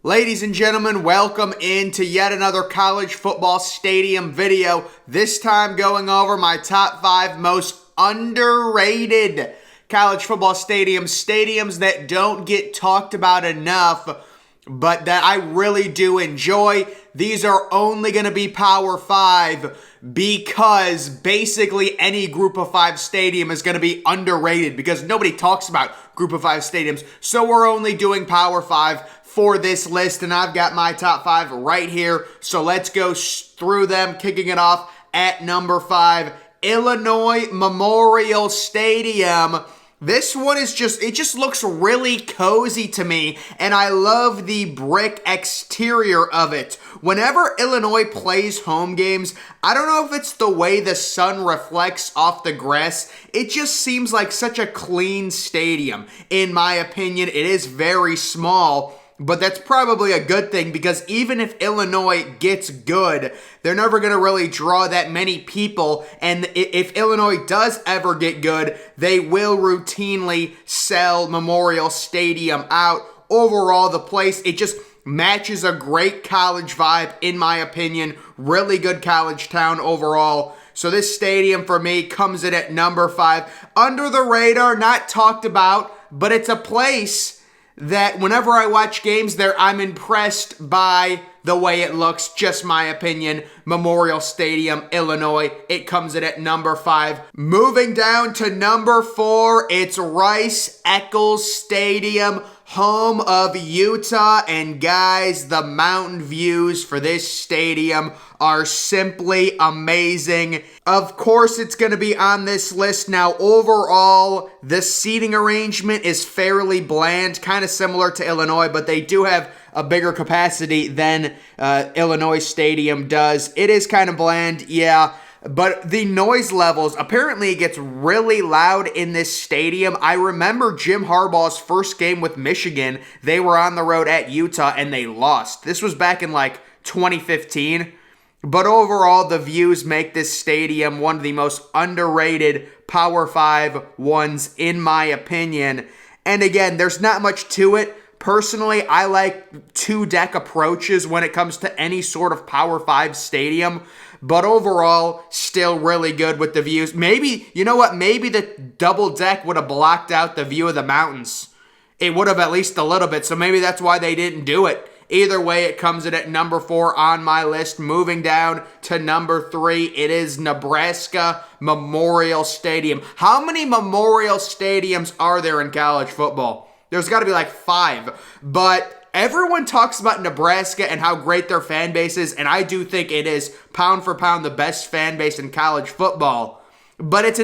Ladies and gentlemen, welcome into yet another college football stadium video. This time going over my top 5 most underrated college football stadiums that don't get talked about enough, but that I really do enjoy. These are only going to be Power 5 because basically any Group of 5 stadium is going to be underrated because nobody talks about Group of 5 stadiums. So we're only doing Power 5 for this list, and I've got my top 5 right here. So let's go through them, kicking it off at number 5, Illinois Memorial Stadium. This one is it just looks really cozy to me, and I love the brick exterior of it. Whenever Illinois plays home games, I don't know if it's the way the sun reflects off the grass, it just seems like such a clean stadium. In my opinion, it is very small, but that's probably a good thing because even if Illinois gets good, they're never going to really draw that many people. And if Illinois does ever get good, they will routinely sell Memorial Stadium out. Overall, the place, it just matches a great college vibe, in my opinion. Really good college town overall. So this stadium for me comes in at number 5. Under the radar, not talked about, but it's a place that whenever I watch games there, I'm impressed by the way it looks. Just my opinion. Memorial Stadium, Illinois. It comes in at number 5. Moving down to number 4, it's Eccles Stadium, home of Utah. And guys, the mountain views for this stadium are simply amazing. Of course, it's going to be on this list. Now, overall, the seating arrangement is fairly bland, kind of similar to Illinois, but they do have a bigger capacity than Illinois Stadium does. It is kind of bland, yeah. But the noise levels, apparently it gets really loud in this stadium. I remember Jim Harbaugh's first game with Michigan. They were on the road at Utah and they lost. This was back in like 2015. But overall, the views make this stadium one of the most underrated Power 5 ones, in my opinion. And again, there's not much to it. Personally, I like 2-deck approaches when it comes to any sort of Power 5 stadium. But overall, still really good with the views. Maybe, you know what? Maybe the double deck would have blocked out the view of the mountains. It would have at least a little bit. So maybe that's why they didn't do it. Either way, it comes in at number 4 on my list. Moving down to number 3, it is Nebraska Memorial Stadium. How many Memorial Stadiums are there in college football? There's got to be like 5. But everyone talks about Nebraska and how great their fan base is, and I do think it is pound for pound the best fan base in college football. But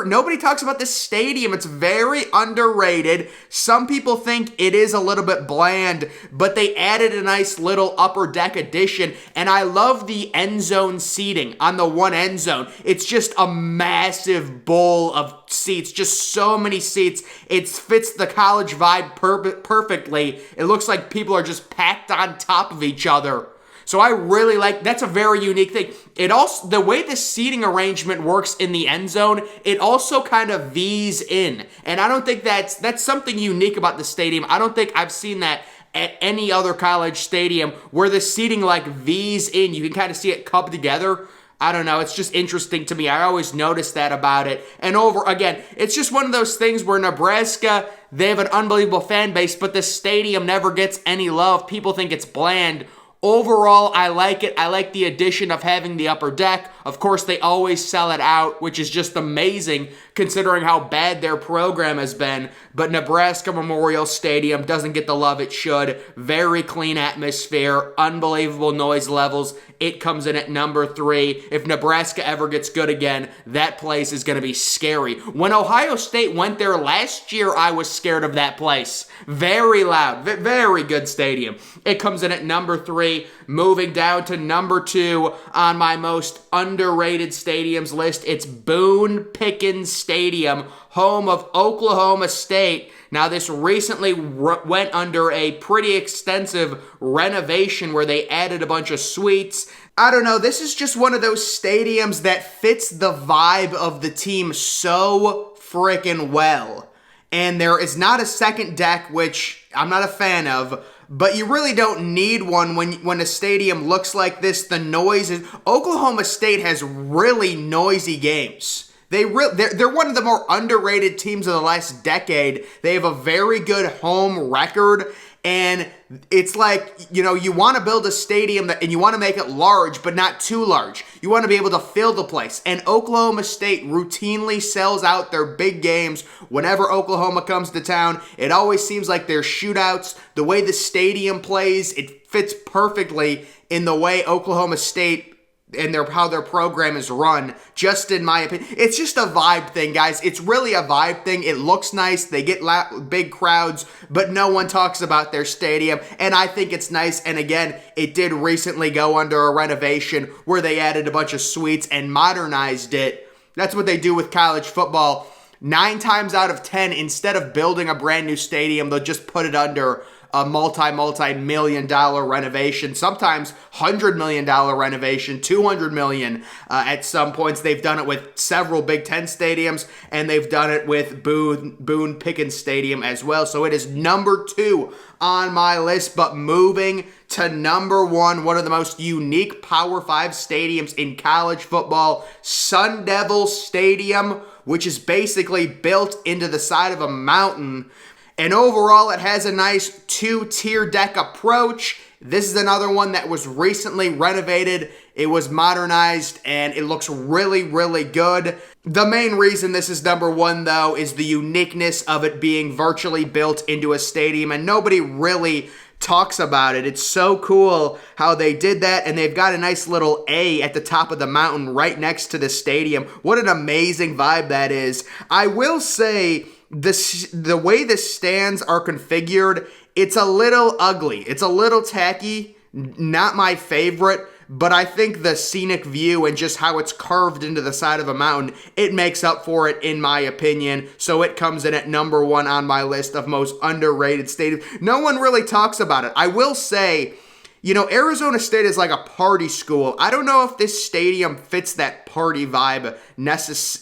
nobody talks about this stadium. It's very underrated. Some people think it is a little bit bland, but they added a nice little upper deck addition, and I love the end zone seating on the one end zone. It's just a massive bowl of seats, just so many seats. It fits the college vibe perfectly. It looks like people are just packed on top of each other. So I really like, that's a very unique thing. It also, the way the seating arrangement works in the end zone, it also kind of V's in. And I don't think that's something unique about the stadium. I don't think I've seen that at any other college stadium where the seating like V's in. You can kind of see it cupped together. I don't know. It's just interesting to me. I always notice that about it. And again, it's just one of those things where Nebraska, they have an unbelievable fan base, but the stadium never gets any love. People think it's bland. Overall, I like it. I like the addition of having the upper deck. Of course, they always sell it out, which is just amazing considering how bad their program has been. But Nebraska Memorial Stadium doesn't get the love it should. Very clean atmosphere, unbelievable noise levels. It comes in at number 3. If Nebraska ever gets good again, that place is going to be scary. When Ohio State went there last year, I was scared of that place. Very loud, very good stadium. It comes in at number 3. Moving down to number 2 on my most underrated stadiums list, it's Boone Pickens Stadium, home of Oklahoma State. Now, this recently went under a pretty extensive renovation where they added a bunch of suites. I don't know, this is just one of those stadiums that fits the vibe of the team so freaking well. And there is not a second deck, which I'm not a fan of, but you really don't need one when a stadium looks like this. The noise is... Oklahoma State has really noisy games. They're one of the more underrated teams of the last decade. They have a very good home record, and it's like, you know, you want to build a stadium and you want to make it large, but not too large. You want to be able to fill the place. And Oklahoma State routinely sells out their big games whenever Oklahoma comes to town. It always seems like there's shootouts. The way the stadium plays, it fits perfectly in the way Oklahoma State and how their program is run, just in my opinion. It's just a vibe thing, guys. It's really a vibe thing. It looks nice. They get big crowds, but no one talks about their stadium, and I think it's nice. And again, it did recently go under a renovation where they added a bunch of suites and modernized it. That's what they do with college football. 9 times out of 10, instead of building a brand new stadium, they'll just put it under a multi-million-dollar renovation, sometimes $100 million renovation, $200 million at some points. They've done it with several Big Ten stadiums, and they've done it with Boone Pickens Stadium as well. So it is number 2 on my list, but moving to number 1, one of the most unique Power 5 stadiums in college football, Sun Devil Stadium, which is basically built into the side of a mountain. And overall, it has a nice 2-tier deck approach. This is another one that was recently renovated. It was modernized, and it looks really, really good. The main reason this is number 1, though, is the uniqueness of it being virtually built into a stadium, and nobody really talks about it. It's so cool how they did that, and they've got a nice little A at the top of the mountain right next to the stadium. What an amazing vibe that is. I will say, the way the stands are configured, it's a little ugly. It's a little tacky. Not my favorite, but I think the scenic view and just how it's carved into the side of a mountain, it makes up for it in my opinion. So it comes in at number 1 on my list of most underrated stadiums. No one really talks about it. I will say, you know, Arizona State is like a party school. I don't know if this stadium fits that party vibe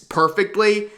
perfectly.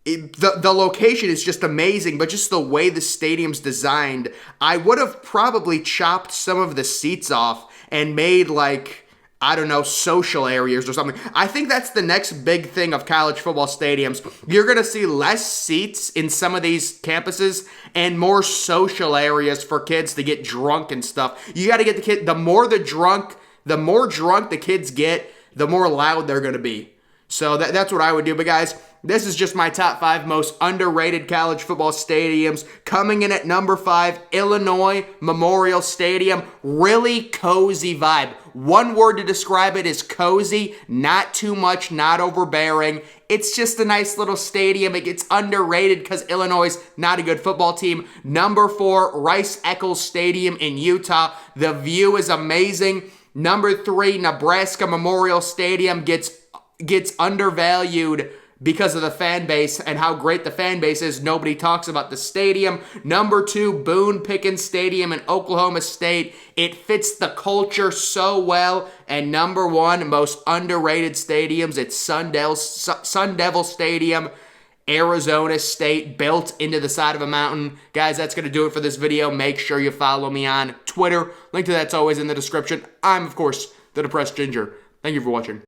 The location is just amazing, but just the way the stadium's designed, I would have probably chopped some of the seats off and made, like, I don't know, social areas or something. I think that's the next big thing of college football stadiums. You're going to see less seats in some of these campuses and more social areas for kids to get drunk and stuff. You got to get the kid, the more drunk the kids get, the more loud they're going to be. So that's what I would do. But guys, this is just my top 5 most underrated college football stadiums. Coming in at number 5, Illinois Memorial Stadium. Really cozy vibe. One word to describe it is cozy. Not too much, not overbearing. It's just a nice little stadium. It gets underrated because Illinois is not a good football team. Number 4, Eccles Stadium in Utah. The view is amazing. Number 3, Nebraska Memorial Stadium gets undervalued because of the fan base and how great the fan base is. Nobody talks about the stadium. Number 2, Boone Pickens Stadium in Oklahoma State. It fits the culture so well. And number 1, most underrated stadiums, it's Sun Devil Stadium, Arizona State, built into the side of a mountain. Guys, that's going to do it for this video. Make sure you follow me on Twitter. Link to that's always in the description. I'm, of course, the Depressed Ginger. Thank you for watching.